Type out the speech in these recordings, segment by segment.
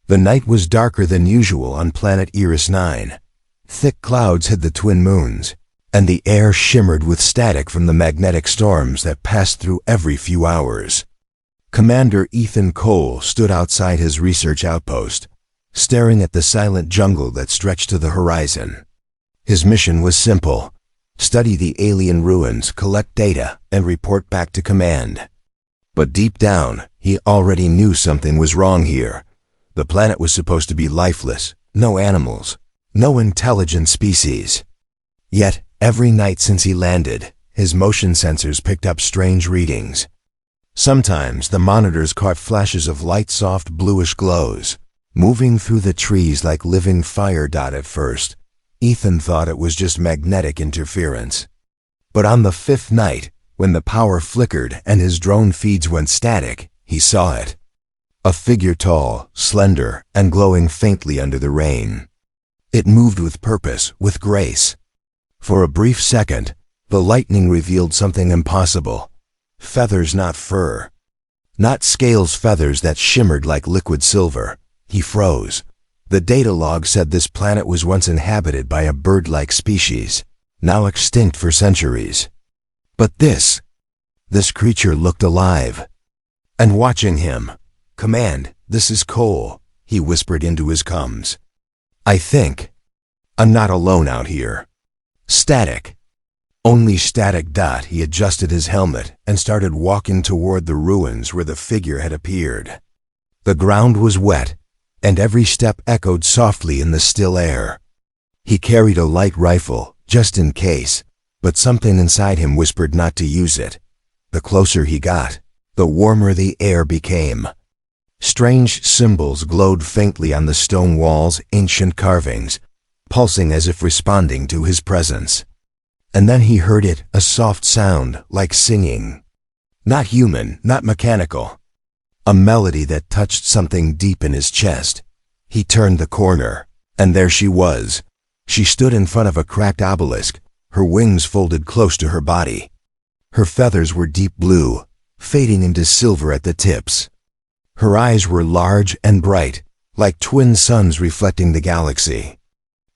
The night was darker than usual on planet Eris 9. Thick clouds hid the twin moons, and the air shimmered with static from the magnetic storms that passed through every few hours. Commander Ethan Cole stood outside his research outpost, staring at the silent jungle that stretched to the horizon. His mission was simple: study the alien ruins, collect data, and report back to command. But deep down, he already knew something was wrong here. The planet was supposed to be lifeless, no animals, no intelligent species. Yet, every night since he landed, his motion sensors picked up strange readings. Sometimes the monitors caught flashes of light, soft bluish glows, moving through the trees like living fire. At first, Ethan thought it was just magnetic interference. But on the fifth night, when the power flickered and his drone feeds went static, he saw it. A figure tall, slender, and glowing faintly under the rain. It moved with purpose, with grace. For a brief second, the lightning revealed something impossible. Feathers, not fur. Not scales, feathers that shimmered like liquid silver. He froze. The data log said this planet was once inhabited by a bird-like species, now extinct for centuries. But this creature looked alive. And watching him, "Command, this is Cole," he whispered into his comms. "I think I'm not alone out here." Static. Only static. He adjusted his helmet and started walking toward the ruins where the figure had appeared. The ground was wet, and every step echoed softly in the still air. He carried a light rifle, just in case, but something inside him whispered not to use it. The closer he got, the warmer the air became. Strange symbols glowed faintly on the stone walls, ancient carvings, pulsing as if responding to his presence. And then he heard it, a soft sound, like singing. Not human, not mechanical. A melody that touched something deep in his chest. He turned the corner, and there she was. She stood in front of a cracked obelisk, her wings folded close to her body. Her feathers were deep blue, fading into silver at the tips. Her eyes were large and bright, like twin suns reflecting the galaxy.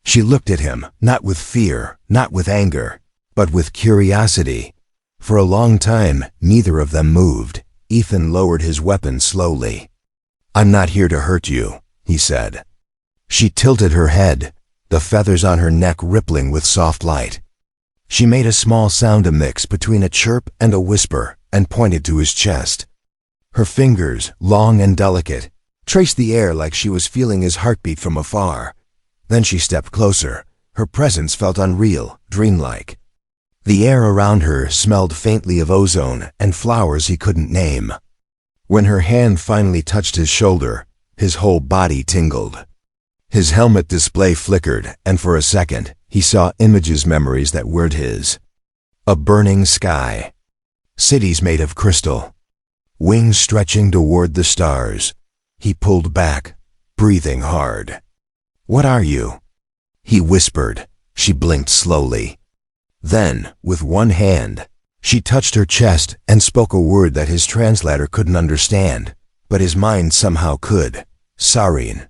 She looked at him, not with fear, not with anger, but with curiosity. For a long time, neither of them moved. Ethan lowered his weapon slowly. "I'm not here to hurt you," he said. She tilted her head, the feathers on her neck rippling with soft light. She made a small sound, a mix between a chirp and a whisper, and pointed to his chest. Her fingers, long and delicate, traced the air like she was feeling his heartbeat from afar. Then she stepped closer. Her presence felt unreal, dreamlike. The air around her smelled faintly of ozone and flowers he couldn't name. When her hand finally touched his shoulder, his whole body tingled. His helmet display flickered, and for a second, he saw images, memories that weren't his. A burning sky. Cities made of crystal. Wings stretching toward the stars. He pulled back, breathing hard. "What are you?" he whispered. She blinked slowly. Then, with one hand, she touched her chest and spoke a word that his translator couldn't understand, but his mind somehow could. "Sarine."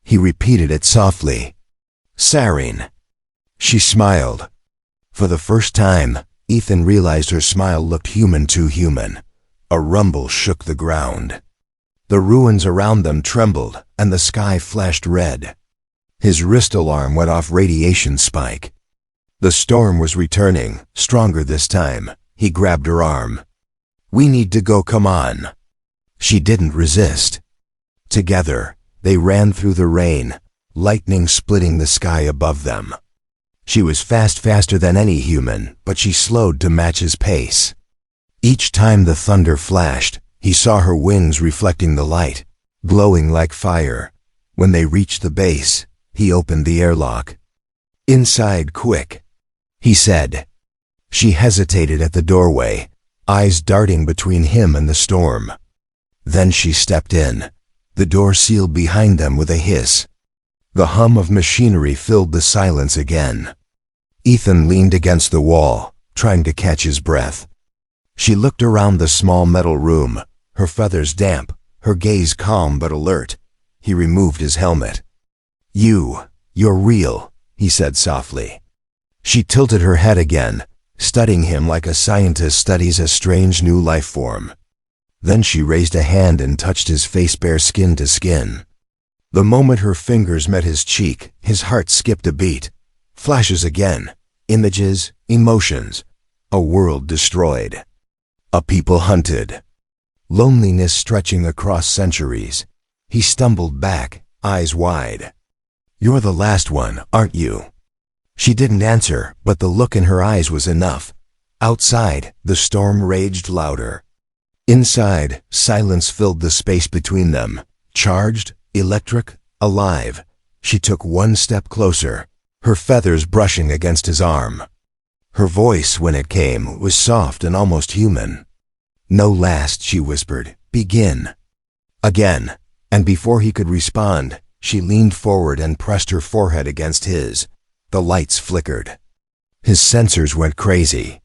He repeated it softly. "Sarine." She smiled. For the first time, Ethan realized her smile looked human, too human. A rumble shook the ground. The ruins around them trembled, and the sky flashed red. His wrist alarm went off, radiation spike. The storm was returning, stronger this time. He grabbed her arm. "We need to go, come on." She didn't resist. Together, they ran through the rain, lightning splitting the sky above them. She was faster than any human, but she slowed to match his pace. Each time the thunder flashed, he saw her wings reflecting the light, glowing like fire. When they reached the base, he opened the airlock. "Inside, quick," he said. She hesitated at the doorway, eyes darting between him and the storm. Then she stepped in. The door sealed behind them with a hiss. The hum of machinery filled the silence again. Ethan leaned against the wall, trying to catch his breath. She looked around the small metal room, her feathers damp, her gaze calm but alert. He removed his helmet. You're real, he said softly. She tilted her head again, studying him like a scientist studies a strange new life form. Then she raised a hand and touched his face bare skin to skin. The moment her fingers met his cheek, his heart skipped a beat. Flashes again. Images, emotions. A world destroyed. A people hunted. Loneliness stretching across centuries. He stumbled back, eyes wide. You're the last one, aren't you? She didn't answer, but the look in her eyes was enough. Outside, the storm raged louder. Inside, silence filled the space between them. Charged, electric, alive. She took one step closer, her feathers brushing against his arm. Her voice, when it came, was soft and almost human. No last, she whispered. Begin. Again, and before he could respond, she leaned forward and pressed her forehead against his. The lights flickered. His sensors went crazy.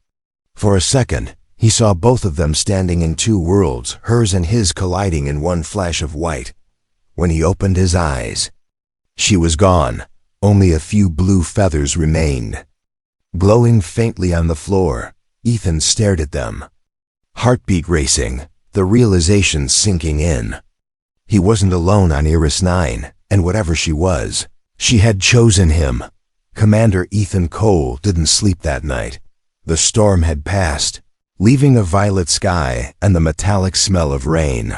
For a second, he saw both of them standing in two worlds, hers and his colliding in one flash of white. When he opened his eyes, she was gone. Only a few blue feathers remained. Glowing faintly on the floor, Ethan stared at them. Heartbeat racing, the realization sinking in. He wasn't alone on Iris 9, and whatever she was, she had chosen him. Commander Ethan Cole didn't sleep that night. The storm had passed, leaving a violet sky and the metallic smell of rain.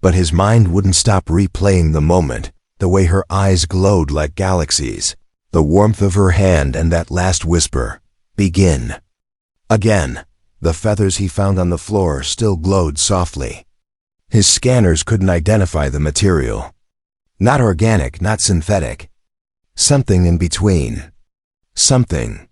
But his mind wouldn't stop replaying the moment, the way her eyes glowed like galaxies, the warmth of her hand and that last whisper, begin. Again, the feathers he found on the floor still glowed softly. His scanners couldn't identify the material. Not organic, not synthetic. Something in between. Something.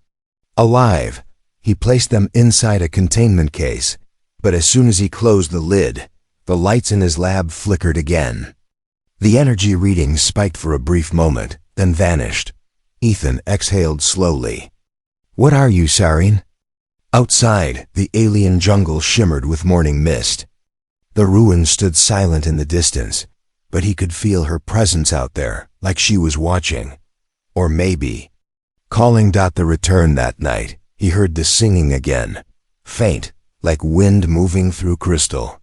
Alive. He placed them inside a containment case, but as soon as he closed the lid, the lights in his lab flickered again. The energy reading spiked for a brief moment, then vanished. Ethan exhaled slowly. What are you, Sareen? Outside, the alien jungle shimmered with morning mist. The ruins stood silent in the distance, but he could feel her presence out there, like she was watching. Or maybe. Calling the return that night, he heard the singing again, faint, like wind moving through crystal.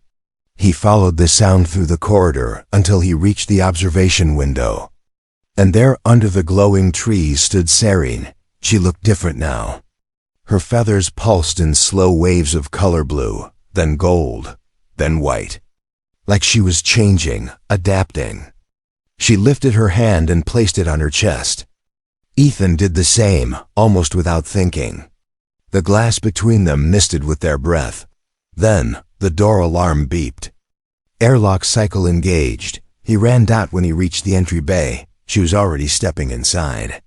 He followed the sound through the corridor until he reached the observation window. And there under the glowing trees stood Sareen. She looked different now. Her feathers pulsed in slow waves of color blue, then gold, then white. Like she was changing, adapting. She lifted her hand and placed it on her chest. Ethan did the same, almost without thinking. The glass between them misted with their breath. Then, the door alarm beeped. Airlock cycle engaged. He ran when he reached the entry bay. She was already stepping inside.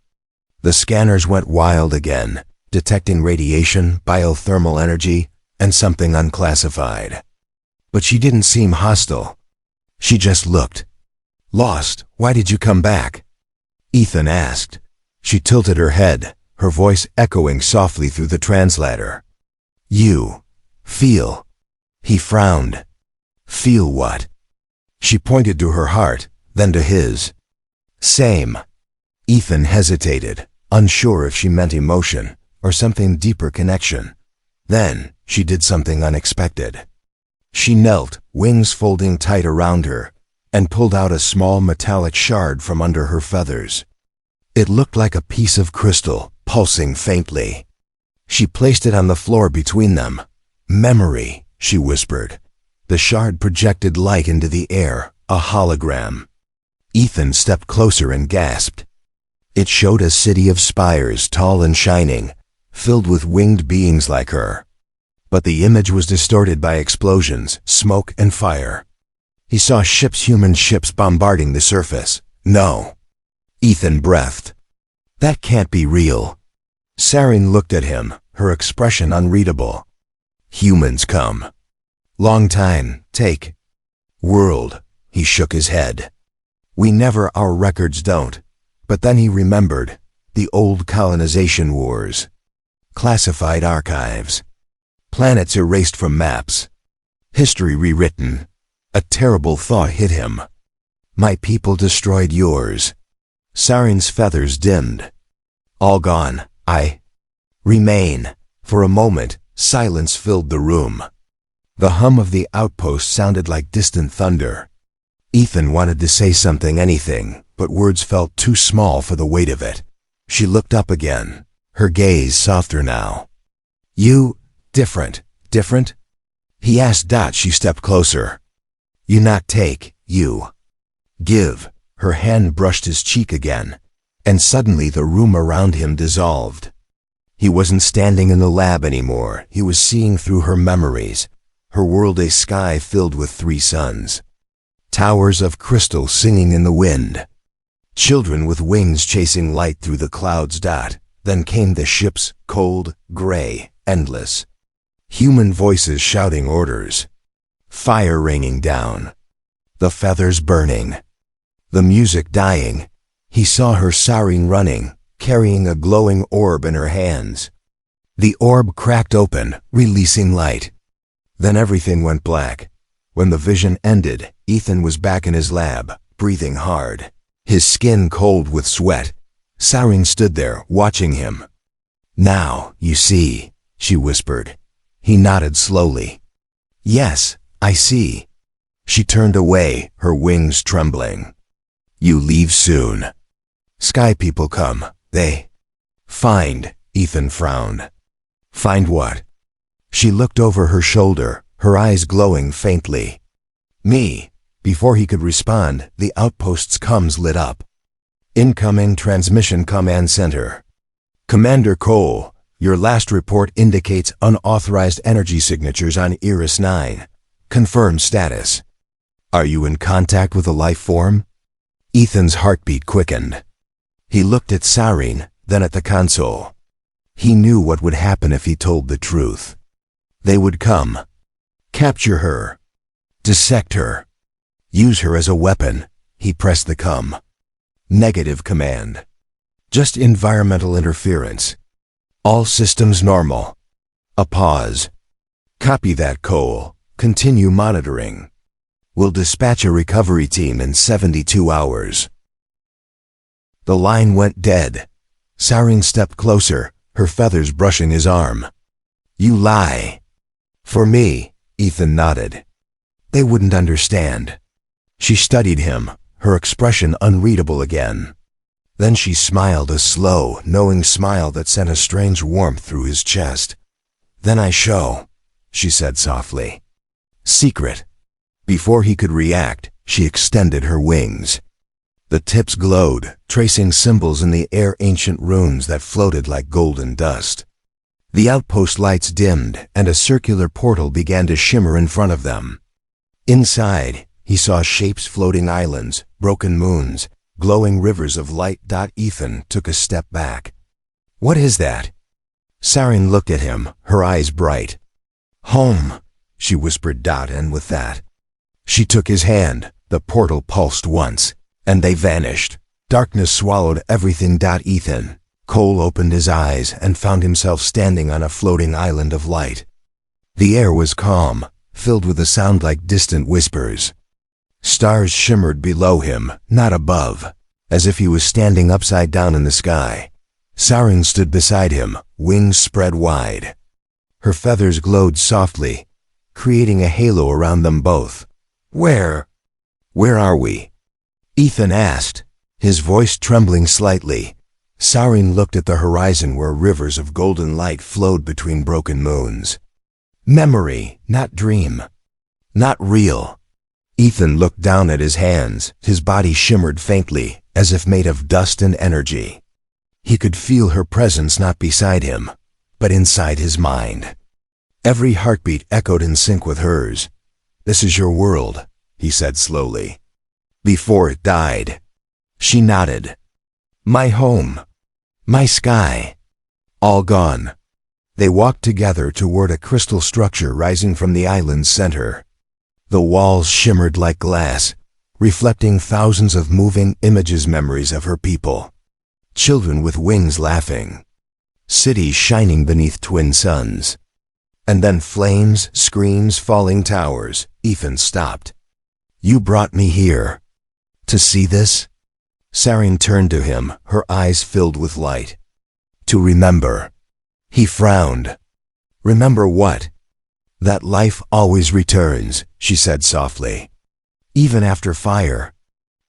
The scanners went wild again, detecting radiation, biothermal energy, and something unclassified. But she didn't seem hostile. She just looked. Lost, why did you come back? Ethan asked. She tilted her head, her voice echoing softly through the translator. You. Feel. He frowned. Feel what? She pointed to her heart, then to his. Same. Ethan hesitated, unsure if she meant emotion or something deeper connection. Then, she did something unexpected. She knelt, wings folding tight around her, and pulled out a small metallic shard from under her feathers. It looked like a piece of crystal, pulsing faintly. She placed it on the floor between them. Memory, she whispered. The shard projected light into the air, a hologram. Ethan stepped closer and gasped. It showed a city of spires, tall and shining, filled with winged beings like her. But the image was distorted by explosions, smoke, and fire. He saw human ships bombarding the surface. No. Ethan breathed. That can't be real. Sareen looked at him, her expression unreadable. Humans come. Long time, take. World, he shook his head. We never, our records don't. But then he remembered, the old colonization wars. Classified archives. Planets erased from maps. History rewritten. A terrible thought hit him. My people destroyed yours. Saren's feathers dimmed. All gone, I remain. For a moment, silence filled the room. The hum of the outpost sounded like distant thunder. Ethan wanted to say something, anything, but words felt too small for the weight of it. She looked up again, her gaze softer now. You, different? He asked. She stepped closer. You not take, you give. Her hand brushed his cheek again, and suddenly the room around him dissolved. He wasn't standing in the lab anymore. He was seeing through her memories, her world a sky filled with 3 suns. Towers of crystal singing in the wind. Children with wings chasing light through the clouds. Then came the ships, cold, gray, endless. Human voices shouting orders. Fire raining down. The feathers burning. The music dying. He saw her Saren running, carrying a glowing orb in her hands. The orb cracked open, releasing light. Then everything went black. When the vision ended, Ethan was back in his lab, breathing hard, his skin cold with sweat. Saren stood there, watching him. Now, you see, she whispered. He nodded slowly. Yes, I see. She turned away, her wings trembling. You leave soon. Sky people come, they find, Ethan frowned. Find what? She looked over her shoulder, her eyes glowing faintly. Me. Before he could respond, the outpost's comms lit up. Incoming transmission command center. Commander Cole, your last report indicates unauthorized energy signatures on Iris 9. Confirm status. Are you in contact with a life form? Ethan's heartbeat quickened. He looked at Saren, then at the console. He knew what would happen if he told the truth. They would come. Capture her. Dissect her. Use her as a weapon. He pressed the com. Negative command. Just environmental interference. All systems normal. A pause. Copy that, Cole. Continue monitoring. We'll dispatch a recovery team in 72 hours. The line went dead. Saren stepped closer, her feathers brushing his arm. You lie. For me, Ethan nodded. They wouldn't understand. She studied him, her expression unreadable again. Then she smiled, a slow, knowing smile that sent a strange warmth through his chest. Then I show, she said softly. Secret. Before he could react, she extended her wings. The tips glowed, tracing symbols in the air, ancient runes that floated like golden dust. The outpost lights dimmed, and a circular portal began to shimmer in front of them. Inside, he saw shapes, floating islands, broken moons, glowing rivers of light. Ethan took a step back. What is that? Saren looked at him, her eyes bright. Home, she whispered. And with that, she took his hand. The portal pulsed once, and they vanished. Darkness swallowed everything. Ethan, Cole opened his eyes and found himself standing on a floating island of light. The air was calm, filled with a sound like distant whispers. Stars shimmered below him, not above, as if he was standing upside down in the sky. Saren stood beside him, wings spread wide. Her feathers glowed softly, creating a halo around them both. Where are we? Ethan asked, his voice trembling slightly. Saren looked at the horizon where rivers of golden light flowed between broken moons. Memory, not dream. Not real. Ethan looked down at his hands. His body shimmered faintly, as if made of dust and energy. He could feel her presence not beside him, but inside his mind. Every heartbeat echoed in sync with hers. This is your world, he said slowly. Before it died. She nodded. My home. My sky. All gone. They walked together toward a crystal structure rising from the island's center. The walls shimmered like glass, reflecting thousands of moving images, memories of her people. Children with wings laughing. Cities shining beneath twin suns. And then flames, screams, falling towers. Ethan stopped. You brought me here. To see this? Sarin turned to him, her eyes filled with light. To remember. He frowned. Remember what? That life always returns, she said softly. Even after fire.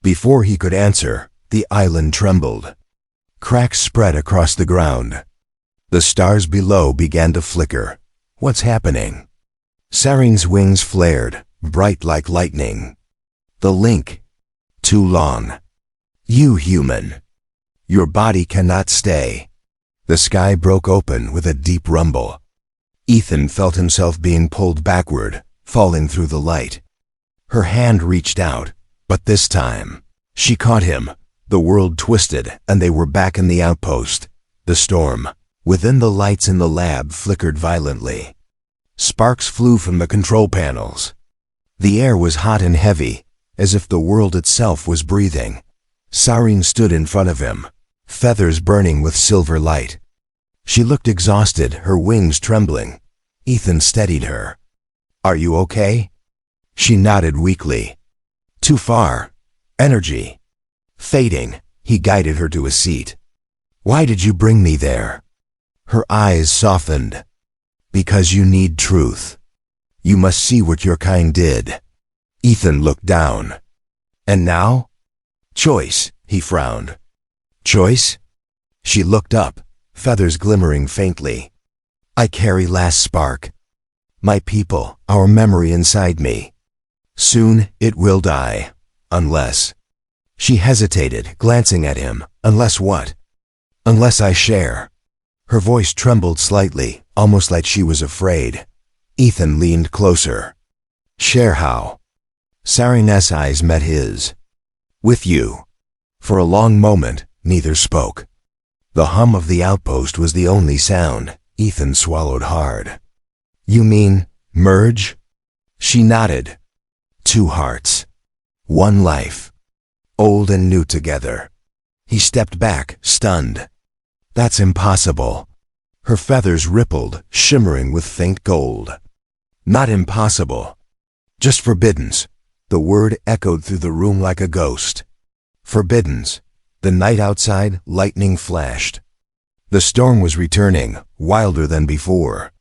Before he could answer, the island trembled. Cracks spread across the ground. The stars below began to flicker. What's happening? Sarin's wings flared, bright like lightning. The link. Too long. You human. Your body cannot stay. The sky broke open with a deep rumble. Ethan felt himself being pulled backward, falling through the light. Her hand reached out, but this time, she caught him. The world twisted, and they were back in the outpost. The storm, within the lights in the lab, flickered violently. Sparks flew from the control panels. The air was hot and heavy, as if the world itself was breathing. Sarin stood in front of him, feathers burning with silver light. She looked exhausted, her wings trembling. Ethan steadied her. Are you okay? She nodded weakly. Too far. Energy. Fading, he guided her to a seat. Why did you bring me there? Her eyes softened. Because you need truth. You must see what your kind did. Ethan looked down. And now? Choice, he frowned. Choice? She looked up, feathers glimmering faintly. I carry last spark. My people, our memory inside me. Soon it will die. Unless. She hesitated, glancing at him. Unless what? Unless I share. Her voice trembled slightly, almost like she was afraid. Ethan leaned closer. Share how? Sarin's eyes met his. With you. For a long moment, neither spoke. The hum of the outpost was the only sound. Ethan swallowed hard. You mean, merge? She nodded. Two hearts. One life. Old and new together. He stepped back, stunned. That's impossible. Her feathers rippled, shimmering with faint gold. Not impossible. Just forbiddens. The word echoed through the room like a ghost. Forbiddens. The night outside, lightning flashed. The storm was returning, wilder than before.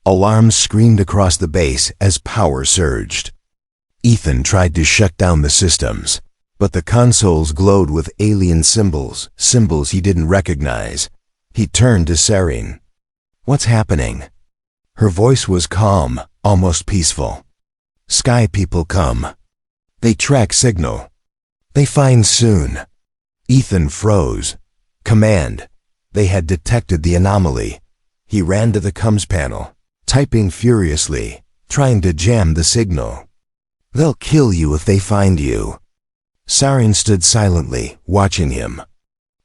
Alarms screamed across the base as power surged. Ethan tried to shut down the systems, but the consoles glowed with alien symbols, symbols he didn't recognize. He turned to Sarin. What's happening? Her voice was calm, almost peaceful. Sky people come. They track signal. They find soon. Ethan froze. Command. They had detected the anomaly. He ran to the comms panel, typing furiously, trying to jam the signal. They'll kill you if they find you. Sarin stood silently, watching him.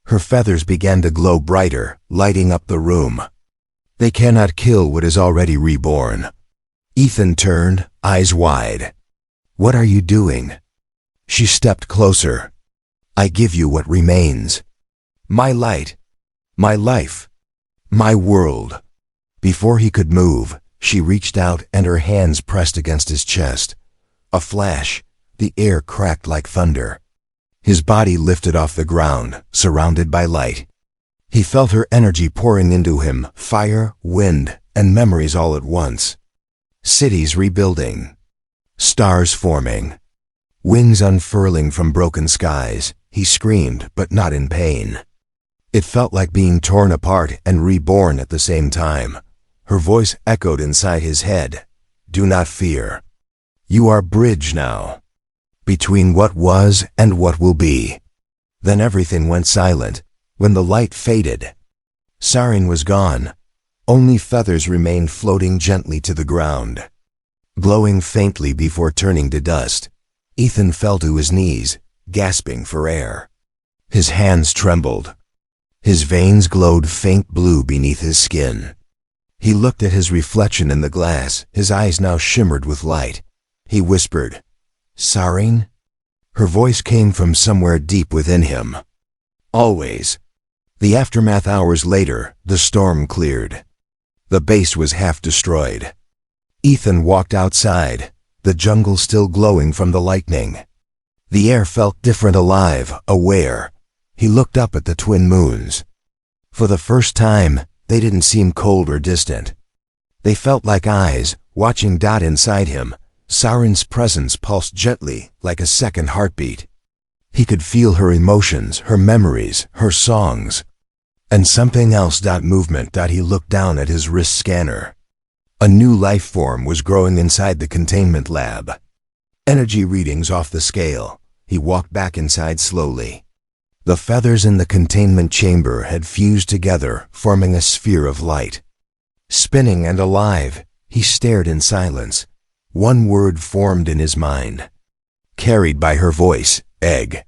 Her feathers began to glow brighter, lighting up the room. They cannot kill what is already reborn. Ethan turned, eyes wide. What are you doing? She stepped closer. I give you what remains. My light. My life. My world. Before he could move, she reached out and her hands pressed against his chest. A flash. The air cracked like thunder. His body lifted off the ground, surrounded by light. He felt her energy pouring into him, fire, wind, and memories all at once. Cities rebuilding. Stars forming. Wings unfurling from broken skies. He screamed, but not in pain. It felt like being torn apart and reborn at the same time. Her voice echoed inside his head. Do not fear. You are bridge now. Between what was and what will be. Then everything went silent, when the light faded. Sarin was gone. Only feathers remained floating gently to the ground. Glowing faintly before turning to dust, Ethan fell to his knees, gasping for air. His hands trembled. His veins glowed faint blue beneath his skin. He looked at his reflection in the glass, his eyes now shimmered with light. He whispered, Sarin? Her voice came from somewhere deep within him. Always. The aftermath hours later, the storm cleared. The base was half destroyed. Ethan walked outside, the jungle still glowing from the lightning. The air felt different, alive, aware. He looked up at the twin moons. For the first time, they didn't seem cold or distant. They felt like eyes, watching. Inside him, Saren's presence pulsed gently, like a second heartbeat. He could feel her emotions, her memories, her songs. And something else. Movement. He looked down at his wrist scanner. A new life form was growing inside the containment lab. Energy readings off the scale. He walked back inside slowly. The feathers in the containment chamber had fused together, forming a sphere of light. Spinning and alive, he stared in silence. One word formed in his mind. Carried by her voice, egg.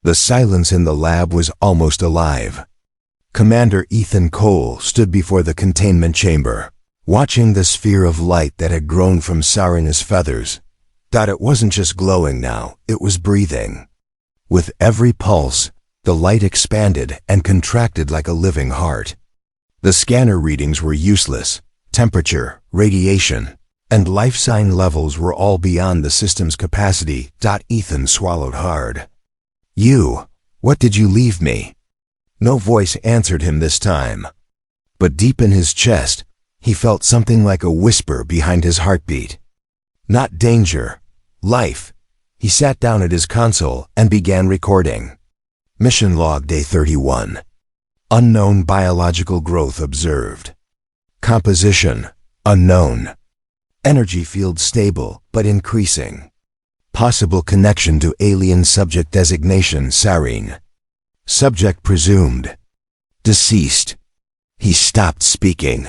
The silence in the lab was almost alive. Commander Ethan Cole stood before the containment chamber, watching the sphere of light that had grown from Sarena's feathers. It wasn't just glowing now, it was breathing. With every pulse, the light expanded and contracted like a living heart. The scanner readings were useless. Temperature, radiation, and life sign levels were all beyond the system's capacity. Ethan swallowed hard. What did you leave me? No voice answered him this time. But deep in his chest, he felt something like a whisper behind his heartbeat. Not danger, life. He sat down at his console and began recording. Mission log day 31. Unknown biological growth observed. Composition, unknown. Energy field stable, but increasing. Possible connection to alien subject designation Sarene. Subject presumed. Deceased. He stopped speaking.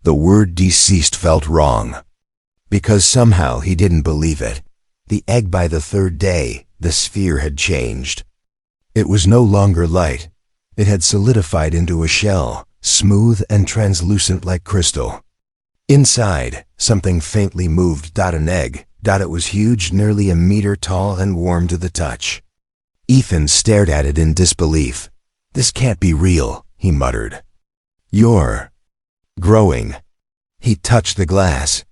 The word deceased felt wrong. Because somehow he didn't believe it. The egg. By the third day, the sphere had changed. It was no longer light. It had solidified into a shell, smooth and translucent like crystal. Inside, something faintly moved. An egg. It was huge, nearly a meter tall and warm to the touch. Ethan stared at it in disbelief. This can't be real, he muttered. You're growing. He touched the glass.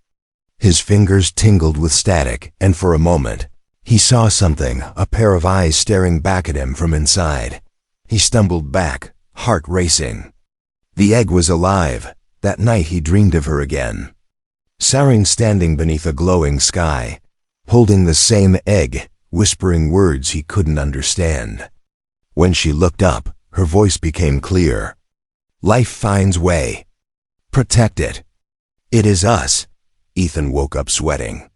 His fingers tingled with static, and for a moment, he saw something, a pair of eyes staring back at him from inside. He stumbled back, heart racing. The egg was alive. That night he dreamed of her again. Sarene standing beneath a glowing sky, holding the same egg, whispering words he couldn't understand. When she looked up, her voice became clear. Life finds way. Protect it. It is us. Ethan woke up sweating.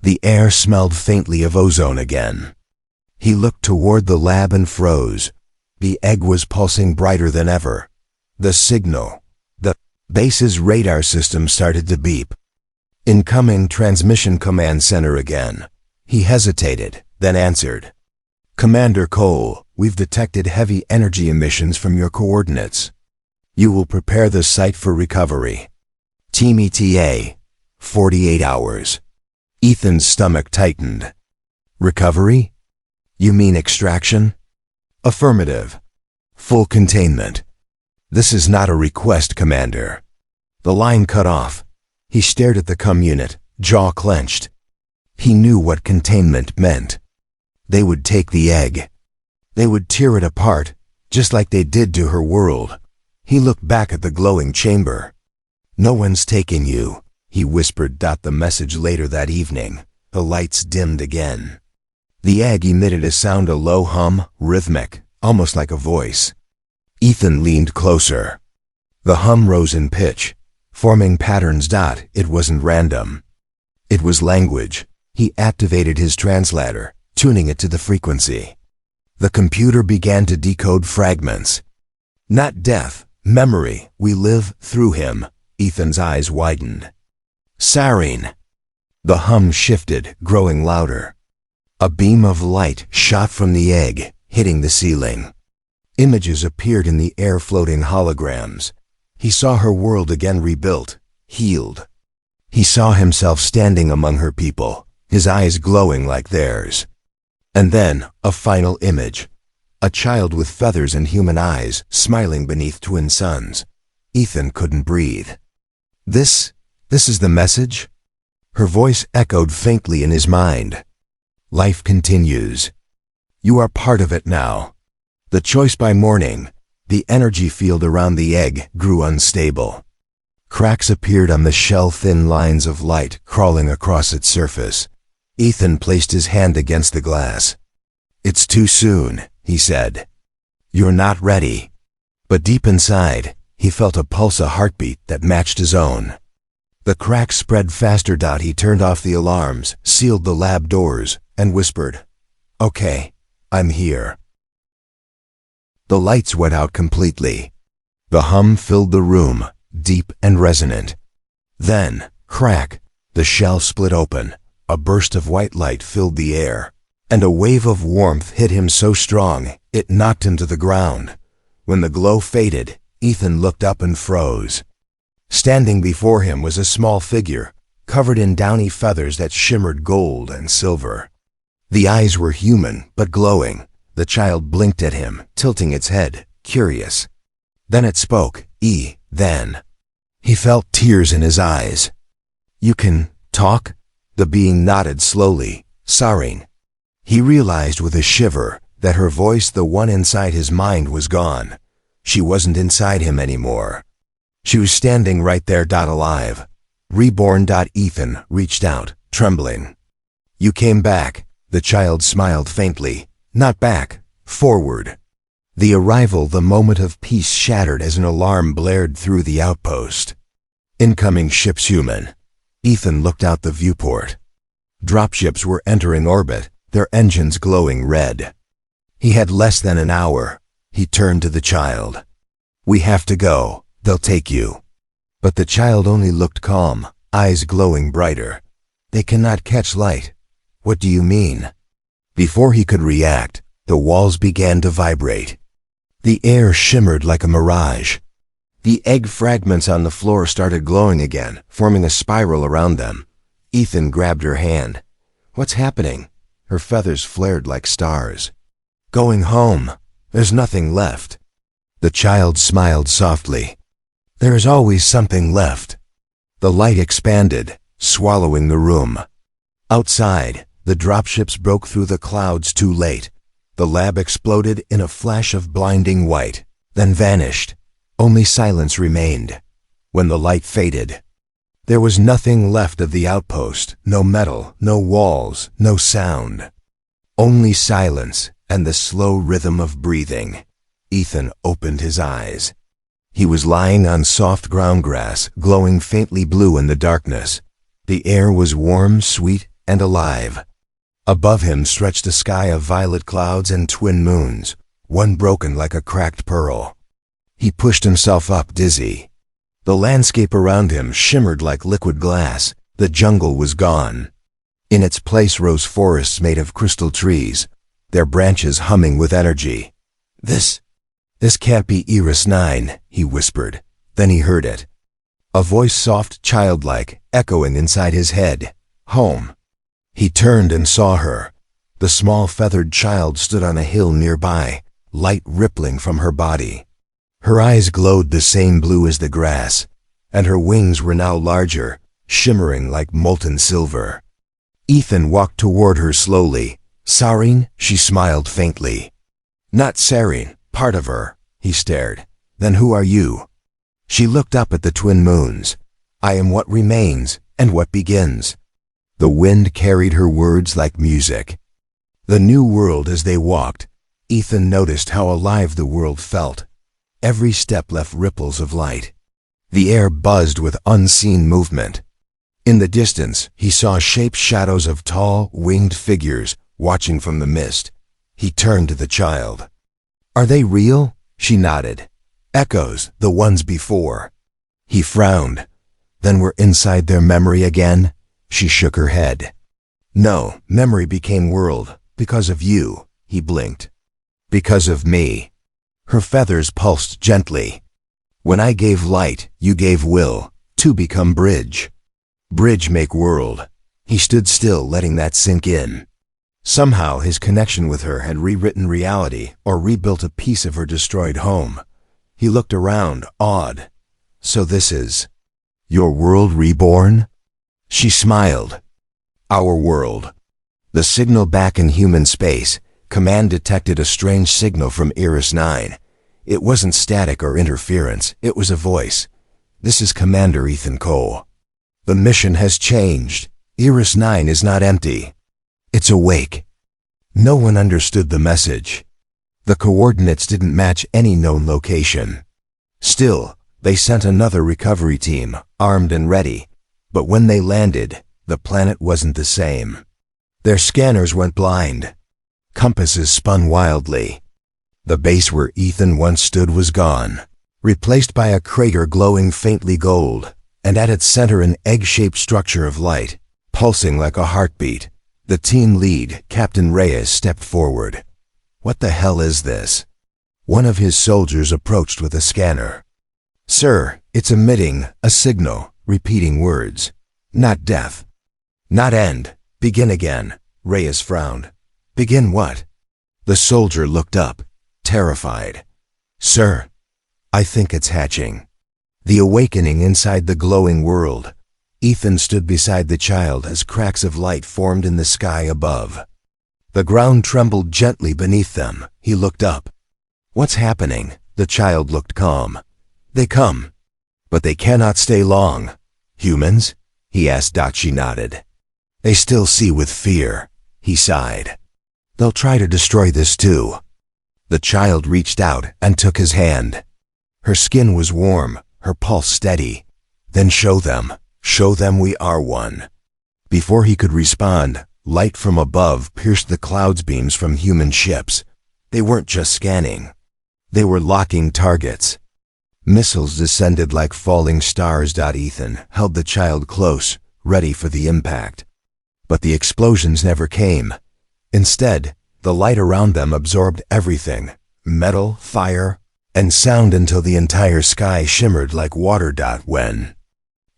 The air smelled faintly of ozone again. He looked toward the lab and froze. The egg was pulsing brighter than ever. The signal. The base's radar system started to beep. Incoming transmission command center again. He hesitated, then answered. Commander Cole, we've detected heavy energy emissions from your coordinates. You will prepare the site for recovery. Team ETA, 48 hours. Ethan's stomach tightened. Recovery? You mean extraction? Affirmative. Full containment. This is not a request, Commander. The line cut off. He stared at the unit, jaw clenched. He knew what containment meant. They would take the egg. They would tear it apart, just like they did to her world. He looked back at the glowing chamber. No one's taking you, he whispered. The message later that evening. The lights dimmed again. The egg emitted a sound, a low hum, rhythmic, almost like a voice. Ethan leaned closer. The hum rose in pitch, forming patterns. It wasn't random. It was language. He activated his translator, tuning it to the frequency. The computer began to decode fragments. Not death, memory. We live through him. Ethan's eyes widened. Sarene. The hum shifted, growing louder. A beam of light shot from the egg, hitting the ceiling. Images appeared in the air, floating holograms. He saw her world again, rebuilt, healed. He saw himself standing among her people, his eyes glowing like theirs. And then, a final image. A child with feathers and human eyes, smiling beneath twin suns. Ethan couldn't breathe. This is the message? Her voice echoed faintly in his mind. Life continues. You are part of it now. The choice by morning, the energy field around the egg grew unstable. Cracks appeared on the shell-thin lines of light crawling across its surface. Ethan placed his hand against the glass. "It's too soon," he said. "You're not ready." But deep inside, he felt a pulse, a heartbeat that matched his own. The cracks spread faster. He turned off the alarms, sealed the lab doors, and whispered, "Okay, I'm here." The lights went out completely. The hum filled the room, deep and resonant. Then, crack, the shell split open. A burst of white light filled the air, and a wave of warmth hit him so strong it knocked him to the ground. When the glow faded, Ethan looked up and froze. Standing before him was a small figure, covered in downy feathers that shimmered gold and silver. The eyes were human, but glowing. The child blinked at him, tilting its head, curious. Then it spoke, then. He felt tears in his eyes. "You can talk?" The being nodded slowly, sighing. He realized with a shiver that her voice, the one inside his mind, was gone. She wasn't inside him anymore. She was standing right there, alive. Reborn. Ethan reached out, trembling. "You came back." The child smiled faintly. "Not back, forward." The arrival, the moment of peace, shattered as an alarm blared through the outpost. "Incoming ships, human." Ethan looked out the viewport. Dropships were entering orbit, their engines glowing red. He had less than an hour. He turned to the child. "We have to go. They'll take you." But the child only looked calm, eyes glowing brighter. "They cannot catch light." "What do you mean?" Before he could react, the walls began to vibrate. The air shimmered like a mirage. The egg fragments on the floor started glowing again, forming a spiral around them. Ethan grabbed her hand. "What's happening?" Her feathers flared like stars. "Going home. There's nothing left." The child smiled softly. "There is always something left." The light expanded, swallowing the room. Outside, the dropships broke through the clouds too late. The lab exploded in a flash of blinding white, then vanished. Only silence remained. When the light faded, there was nothing left of the outpost, no metal, no walls, no sound. Only silence and the slow rhythm of breathing. Ethan opened his eyes. He was lying on soft ground grass, glowing faintly blue in the darkness. The air was warm, sweet, and alive. Above him stretched a sky of violet clouds and twin moons, one broken like a cracked pearl. He pushed himself up, dizzy. The landscape around him shimmered like liquid glass. The jungle was gone. In its place rose forests made of crystal trees, their branches humming with energy. This can't be Iris 9, he whispered. Then he heard it. A voice, soft, childlike, echoing inside his head. "Home." He turned and saw her. The small feathered child stood on a hill nearby, light rippling from her body. Her eyes glowed the same blue as the grass, and her wings were now larger, shimmering like molten silver. Ethan walked toward her slowly. "Sareen?" She smiled faintly. "Not Sareen, part of her." He stared. "Then who are you?" She looked up at the twin moons. "I am what remains and what begins." The wind carried her words like music. The new world. As they walked, Ethan noticed how alive the world felt. Every step left ripples of light. The air buzzed with unseen movement. In the distance, he saw shaped shadows of tall, winged figures watching from the mist. He turned to the child. "Are they real?" She nodded. "Echoes, the ones before." He frowned. "Then we're inside their memory again?" She shook her head. "No, memory became world, because of you." He blinked. "Because of me." Her feathers pulsed gently. "When I gave light, you gave will, two become bridge. Bridge make world." He stood still, letting that sink in. Somehow his connection with her had rewritten reality or rebuilt a piece of her destroyed home. He looked around, awed. "So this is your world reborn?" She smiled. "Our world." The signal back in human space, Command detected a strange signal from Iris 9. It wasn't static or interference, it was a voice. "This is Commander Ethan Cole. The mission has changed. Iris 9 is not empty. It's awake." No one understood the message. The coordinates didn't match any known location. Still, they sent another recovery team, armed and ready. But when they landed, the planet wasn't the same. Their scanners went blind. Compasses spun wildly. The base where Ethan once stood was gone, replaced by a crater glowing faintly gold, and at its center an egg-shaped structure of light, pulsing like a heartbeat. The team lead, Captain Reyes, stepped forward. "What the hell is this?" One of his soldiers approached with a scanner. "Sir, it's emitting a signal, repeating words. Not death. Not end. Begin again." Reyes frowned. "Begin what?" The soldier looked up, terrified. "Sir, I think it's hatching." The awakening inside the glowing world. Ethan stood beside the child as cracks of light formed in the sky above. The ground trembled gently beneath them. He looked up. "What's happening?" The child looked calm. "They come, but they cannot stay long." "Humans?" he asked. She nodded. "They still see with fear." He sighed. "They'll try to destroy this too." The child reached out and took his hand. Her skin was warm, her pulse steady. "Then show them we are one." Before he could respond, light from above pierced the clouds beams from human ships. They weren't just scanning. They were locking targets. Missiles descended like falling stars. Ethan held the child close, ready for the impact. But the explosions never came. Instead, the light around them absorbed everything, metal, fire, and sound until the entire sky shimmered like water. When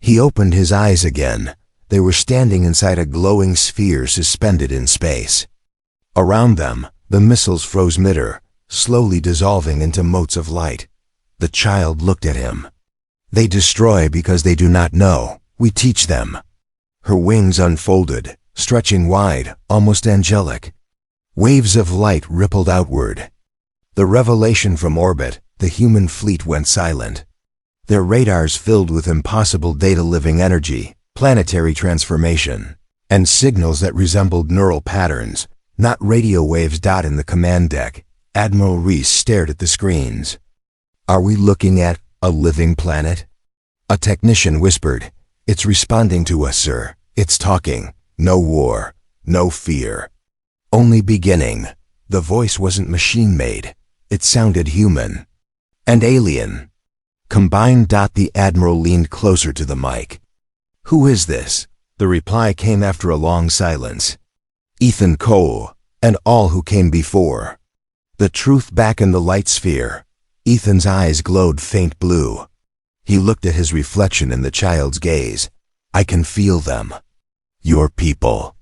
he opened his eyes again, they were standing inside a glowing sphere suspended in space. Around them, the missiles froze midair, slowly dissolving into motes of light. The child looked at him. "They destroy because they do not know. We teach them." Her wings unfolded, stretching wide, almost angelic. Waves of light rippled outward. The revelation from orbit, the human fleet went silent. Their radars filled with impossible data, living energy, planetary transformation, and signals that resembled neural patterns, not radio waves. In the command deck, Admiral Reese stared at the screens. "Are we looking at a living planet?" A technician whispered. "It's responding to us, sir. It's talking. No war, no fear. Only beginning." The voice wasn't machine-made. It sounded human. And alien. Combined. The Admiral leaned closer to the mic. "Who is this?" The reply came after a long silence. "Ethan Cole, and all who came before." The truth back in the light sphere. Ethan's eyes glowed faint blue. He looked at his reflection in the child's gaze. "I can feel them. Your people."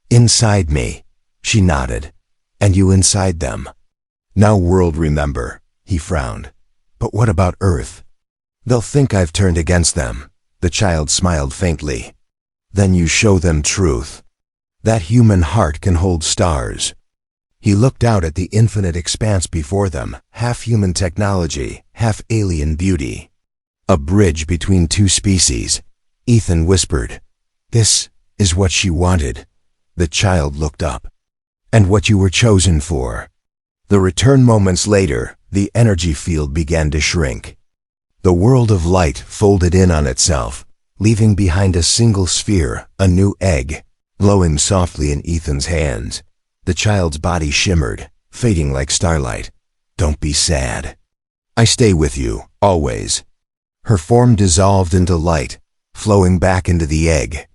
"Inside me." She nodded. "And you inside them." "Now world, remember." He frowned. "But what about Earth?" "They'll think I've turned against them." The child smiled faintly. "Then you show them truth. That human heart can hold stars." He looked out at the infinite expanse before them, half human technology, half alien beauty. A bridge between two species. Ethan whispered, "This is what she wanted." The child looked up. "And what you were chosen for." The return. Moments later, the energy field began to shrink. The world of light folded in on itself, leaving behind a single sphere, a new egg, glowing softly in Ethan's hands. The child's body shimmered, fading like starlight. "Don't be sad. I stay with you, always." Her form dissolved into light, flowing back into the egg.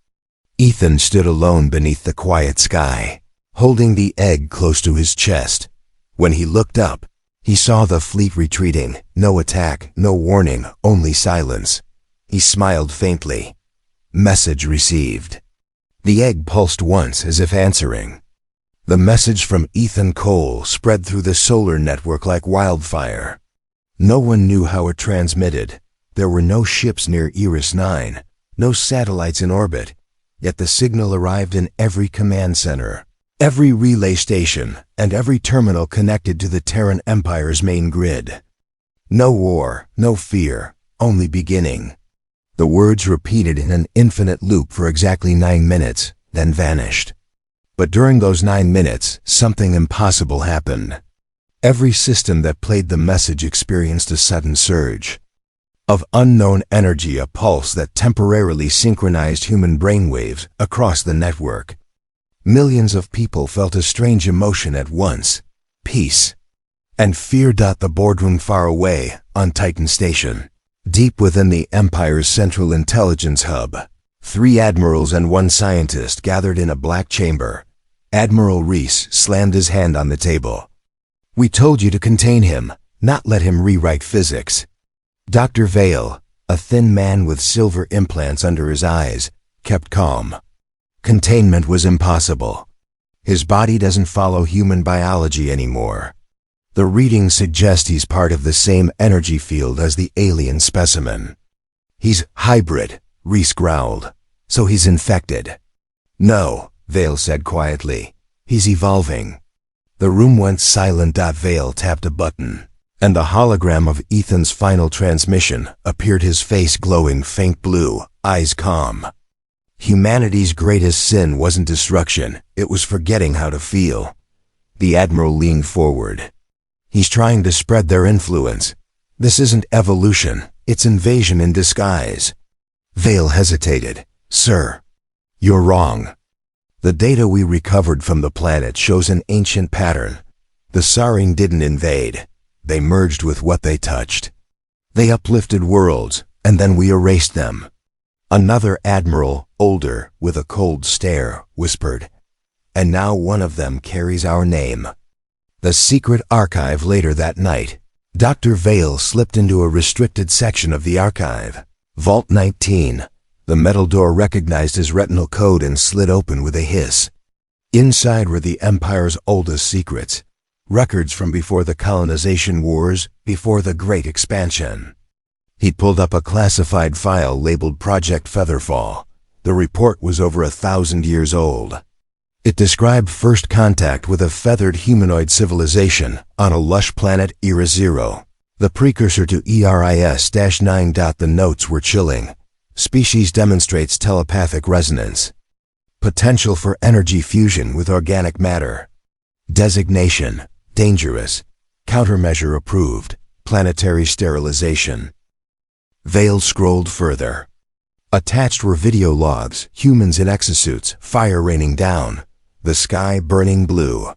Ethan stood alone beneath the quiet sky, holding the egg close to his chest. When he looked up, he saw the fleet retreating. No attack, no warning, only silence. He smiled faintly. Message received. The egg pulsed once as if answering. The message from Ethan Cole spread through the solar network like wildfire. No one knew how it transmitted. There were no ships near Iris 9, no satellites in orbit, yet the signal arrived in every command center, Every relay station and every terminal connected to the Terran Empire's main grid. No war, no fear, only beginning. The words repeated in an infinite loop for exactly 9 minutes, then vanished. But during those 9 minutes, something impossible happened. Every system that played the message experienced a sudden surge of unknown energy, a pulse that temporarily synchronized human brainwaves across the network. Millions of people felt a strange emotion at once: peace and fear. The boardroom far away, on Titan Station, deep within the Empire's central intelligence hub, 3 admirals and 1 scientist gathered in a black chamber. Admiral Reese slammed his hand on the table. "We told you to contain him, not let him rewrite physics." Dr. Vale, a thin man with silver implants under his eyes, kept calm. Containment was impossible. His body doesn't follow human biology anymore. The readings suggest he's part of the same energy field as the alien specimen. "He's hybrid," Reese growled. "So he's infected." "No," Vale said quietly. "He's evolving." The room went silent. Vale tapped a button, and the hologram of Ethan's final transmission appeared, his face glowing faint blue, eyes calm. Humanity's greatest sin wasn't destruction, it was forgetting how to feel. The Admiral leaned forward. "He's trying to spread their influence. This isn't evolution, it's invasion in disguise." Vale hesitated. "Sir, you're wrong. The data we recovered from the planet shows an ancient pattern. The Saring didn't invade. They merged with what they touched. They uplifted worlds, and then we erased them." Another admiral, older, with a cold stare, whispered, "And now one of them carries our name." The secret archive. Later that night, Dr. Vale slipped into a restricted section of the archive. Vault 19. The metal door recognized his retinal code and slid open with a hiss. Inside were the Empire's oldest secrets, records from before the colonization wars, before the Great Expansion. He'd pulled up a classified file labeled Project Featherfall. The report was over 1,000 years old. It described first contact with a feathered humanoid civilization on a lush planet, Era Zero, the precursor to ERIS-9. The notes were chilling. Species demonstrates telepathic resonance. Potential for energy fusion with organic matter. Designation: dangerous. Countermeasure approved. Planetary sterilization. Vale scrolled further. Attached were video logs, humans in exosuits, fire raining down, the sky burning blue.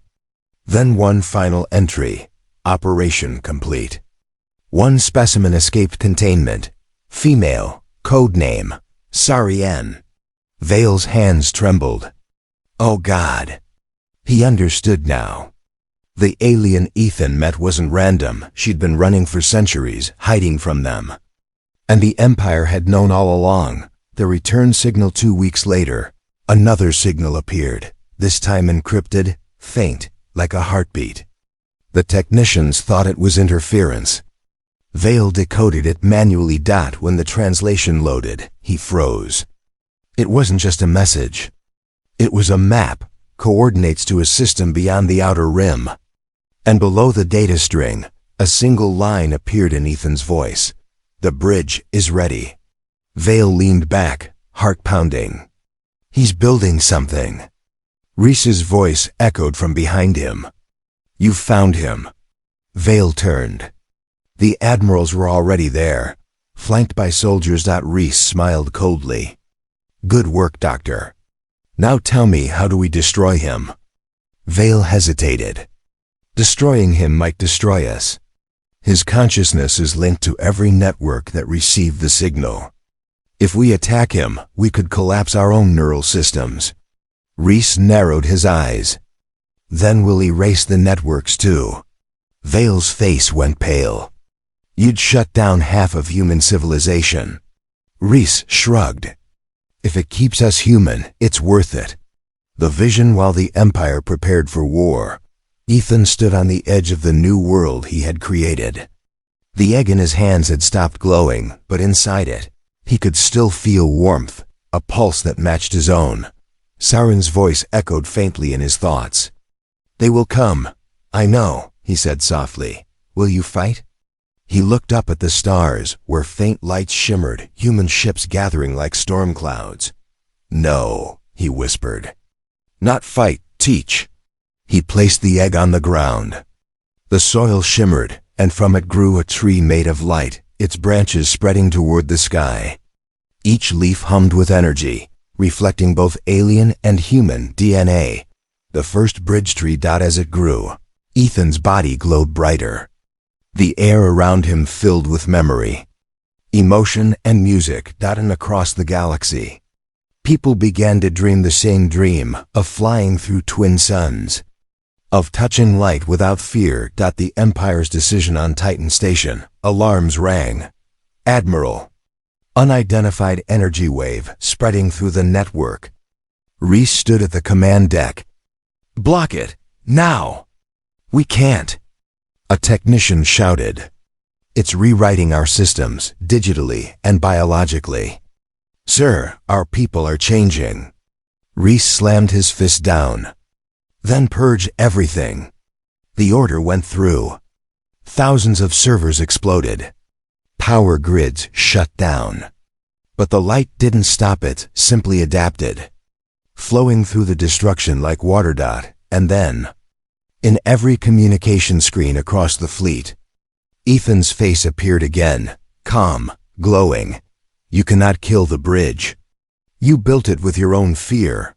Then one final entry: operation complete. 1 specimen escaped containment. Female. Code name: Sarian. Vale's hands trembled. Oh God. He understood now. The alien Ethan met wasn't random. She'd been running for centuries, hiding from them. And the Empire had known all along. The return signal 2 weeks later. Another signal appeared, this time encrypted, faint, like a heartbeat. The technicians thought it was interference. Vale decoded it manually. When the translation loaded, he froze. It wasn't just a message. It was a map, coordinates to a system beyond the outer rim. And below the data string, a single line appeared in Ethan's voice. "The bridge is ready." Vale leaned back, heart pounding. "He's building something." Reese's voice echoed from behind him. "You found him." Vale turned. The admirals were already there, flanked by soldiers. Reese smiled coldly. "Good work, Doctor. Now tell me, how do we destroy him?" Vale hesitated. "Destroying him might destroy us. His consciousness is linked to every network that received the signal. If we attack him, we could collapse our own neural systems." Reese narrowed his eyes. "Then we'll erase the networks too." Vale's face went pale. "You'd shut down half of human civilization." Reese shrugged. "If it keeps us human, it's worth it." The vision while the Empire prepared for war. Ethan stood on the edge of the new world he had created. The egg in his hands had stopped glowing, but inside it, he could still feel warmth, a pulse that matched his own. Saren's voice echoed faintly in his thoughts. They will come. I know, he said softly. Will you fight? He looked up at the stars, where faint lights shimmered, human ships gathering like storm clouds. No, he whispered. Not fight, teach. He placed the egg on the ground. The soil shimmered, and from it grew a tree made of light, its branches spreading toward the sky. Each leaf hummed with energy, reflecting both alien and human DNA. The first bridge tree as it grew. Ethan's body glowed brighter. The air around him filled with memory, emotion, and music dotting across the galaxy. People began to dream the same dream of flying through twin suns, of touching light without fear. The Empire's decision on Titan Station. Alarms rang. Admiral. Unidentified energy wave spreading through the network. Reese stood at the command deck. Block it, now! We can't. A technician shouted. It's rewriting our systems, digitally and biologically. Sir, our people are changing. Reese slammed his fist down. Then purge everything. The order went through. Thousands of servers exploded. Power grids shut down. But the light didn't stop it, simply adapted, flowing through the destruction like water. And then, in every communication screen across the fleet, Ethan's face appeared again, calm, glowing. You cannot kill the bridge. You built it with your own fear.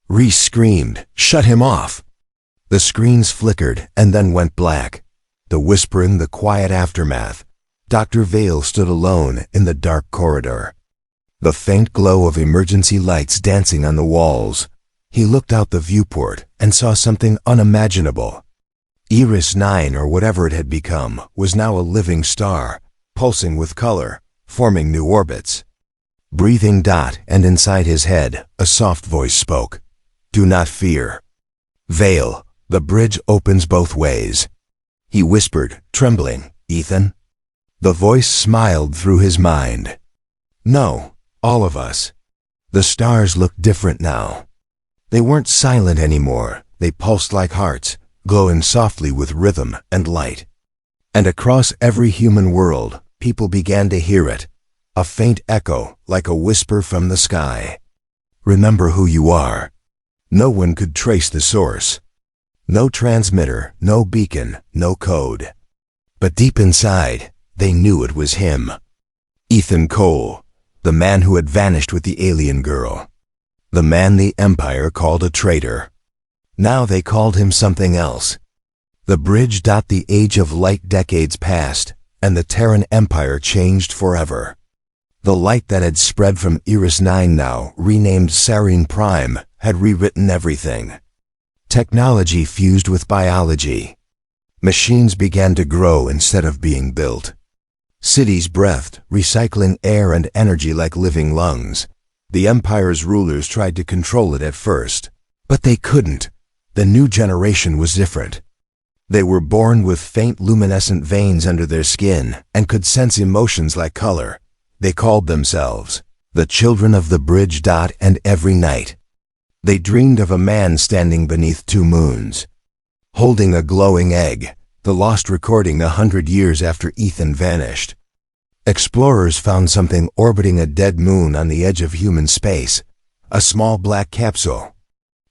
Reese screamed, shut him off. The screens flickered and then went black. The whispering, the quiet aftermath. Dr. Vale stood alone in the dark corridor. The faint glow of emergency lights dancing on the walls. He looked out the viewport and saw something unimaginable. Iris 9, or whatever it had become, was now a living star, pulsing with color, forming new orbits. Breathing. And inside his head, a soft voice spoke. Do not fear. Vale, the bridge opens both ways. He whispered, trembling, Ethan? The voice smiled through his mind. No, all of us. The stars looked different now. They weren't silent anymore. They pulsed like hearts, glowing softly with rhythm and light. And across every human world, people began to hear it, a faint echo like a whisper from the sky. Remember who you are. No one could trace the source. No transmitter, no beacon, no code. But deep inside, they knew it was him. Ethan Cole, the man who had vanished with the alien girl. The man the Empire called a traitor. Now they called him something else. The bridge. The age of light decades passed, and the Terran Empire changed forever. The light that had spread from Iris 9, now renamed Serene Prime, had rewritten everything. Technology fused with biology. Machines began to grow instead of being built. Cities breathed, recycling air and energy like living lungs. The Empire's rulers tried to control it at first, but they couldn't. The new generation was different. They were born with faint luminescent veins under their skin and could sense emotions like color. They called themselves the children of the bridge. And every night, they dreamed of a man standing beneath two moons, holding a glowing egg, the lost recording 100 years after Ethan vanished. Explorers found something orbiting a dead moon on the edge of human space, a small black capsule,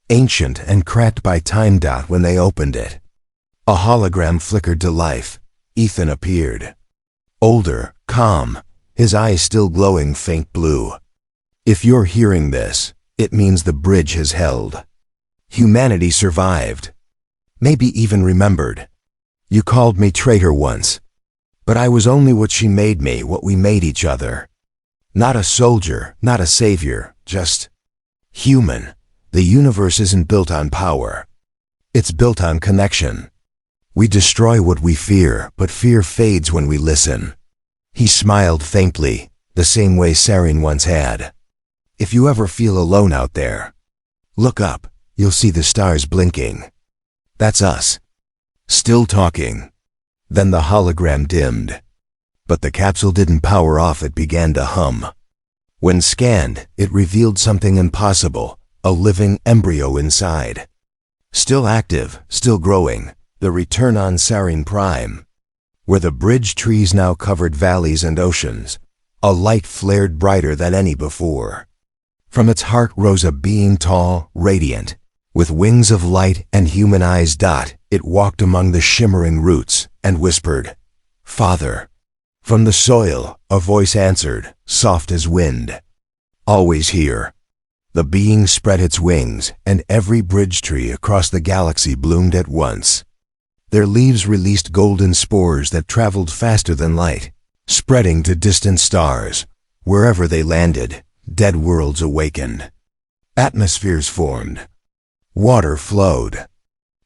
ancient and cracked by time. When they opened it, a hologram flickered to life. Ethan appeared. Older, calm, his eyes still glowing faint blue. If you're hearing this, it means the bridge has held. Humanity survived. Maybe even remembered. You called me traitor once. But I was only what she made me, what we made each other. Not a soldier, not a savior, just human. The universe isn't built on power. It's built on connection. We destroy what we fear, but fear fades when we listen. He smiled faintly, the same way Serene once had. If you ever feel alone out there, look up, you'll see the stars blinking. That's us. Still talking. Then the hologram dimmed. But the capsule didn't power off, it began to hum. When scanned, it revealed something impossible, a living embryo inside. Still active, still growing, the return on Sarin Prime. Where the bridge trees now covered valleys and oceans, a light flared brighter than any before. From its heart rose a being tall, radiant, with wings of light and human eyes. It walked among the shimmering roots and whispered, "Father." From the soil, a voice answered, soft as wind, "Always here." The being spread its wings, and every bridge tree across the galaxy bloomed at once. Their leaves released golden spores that traveled faster than light, spreading to distant stars. Wherever they landed, dead worlds awakened. Atmospheres formed. Water flowed.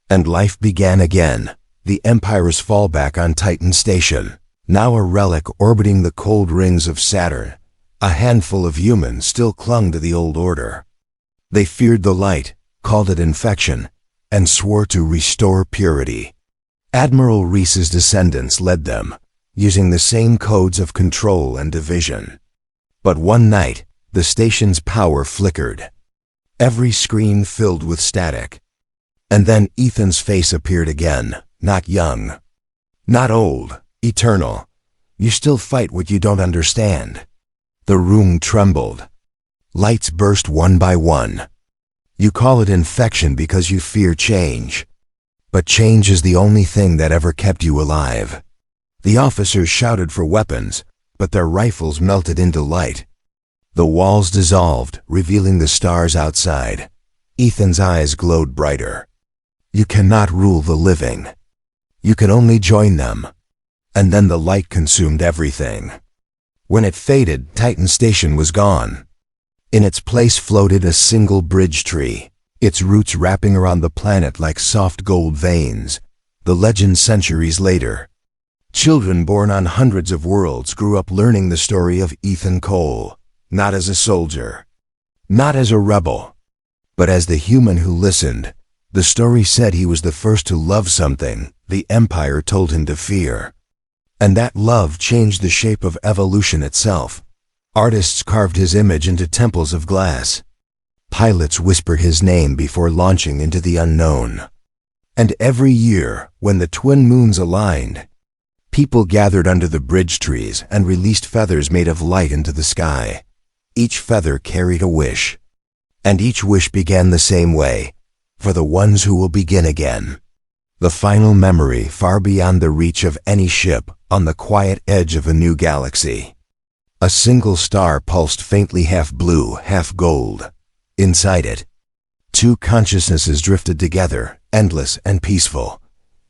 And life began again. The Empire's fallback on Titan Station, now a relic orbiting the cold rings of Saturn. A handful of humans still clung to the old order. They feared the light, called it infection, and swore to restore purity. Admiral Reese's descendants led them, using the same codes of control and division. But one night, the station's power flickered. Every screen filled with static. And then Ethan's face appeared again, not young, not old, eternal. "You still fight what you don't understand." The room trembled. Lights burst one by one. "You call it infection because you fear change. But change is the only thing that ever kept you alive." The officers shouted for weapons, but their rifles melted into light. The walls dissolved, revealing the stars outside. Ethan's eyes glowed brighter. "You cannot rule the living. You can only join them." And then the light consumed everything. When it faded, Titan Station was gone. In its place floated a single bridge tree, its roots wrapping around the planet like soft gold veins. The legend centuries later. Children born on hundreds of worlds grew up learning the story of Ethan Cole, not as a soldier, not as a rebel, but as the human who listened. The story said he was the first to love something the Empire told him to fear. And that love changed the shape of evolution itself. Artists carved his image into temples of glass. Pilots whisper his name before launching into the unknown. And every year, when the twin moons aligned, people gathered under the bridge trees and released feathers made of light into the sky. Each feather carried a wish. And each wish began the same way, for the ones who will begin again. The final memory far beyond the reach of any ship, on the quiet edge of a new galaxy. A single star pulsed faintly, half blue, half gold. Inside it, two consciousnesses drifted together, endless and peaceful.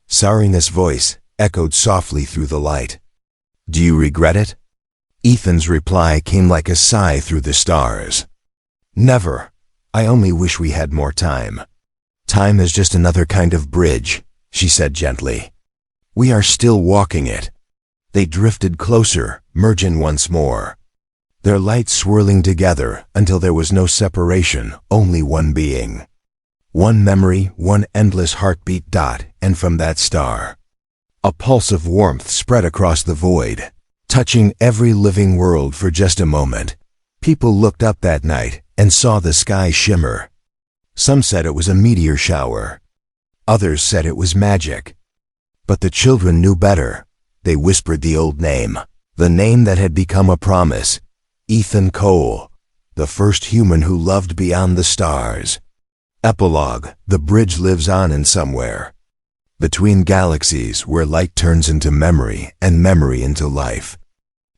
Sarina's voice echoed softly through the light. "Do you regret it?" Ethan's reply came like a sigh through the stars. "Never. I only wish we had more time." "Time is just another kind of bridge," she said gently. "We are still walking it." They drifted closer, merging once more. Their lights swirling together until there was no separation, only one being. One memory, one endless heartbeat. And from that star, a pulse of warmth spread across the void, touching every living world for just a moment. People looked up that night and saw the sky shimmer. Some said it was a meteor shower. Others said it was magic. But the children knew better. They whispered the old name, the name that had become a promise. Ethan Cole, the first human who loved beyond the stars. Epilogue: the bridge lives on in somewhere, between galaxies where light turns into memory and memory into life.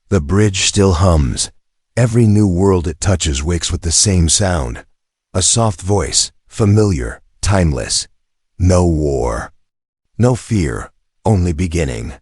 The bridge still hums. Every new world it touches wakes with the same sound. A soft voice, familiar, timeless. No war, no fear, only beginning.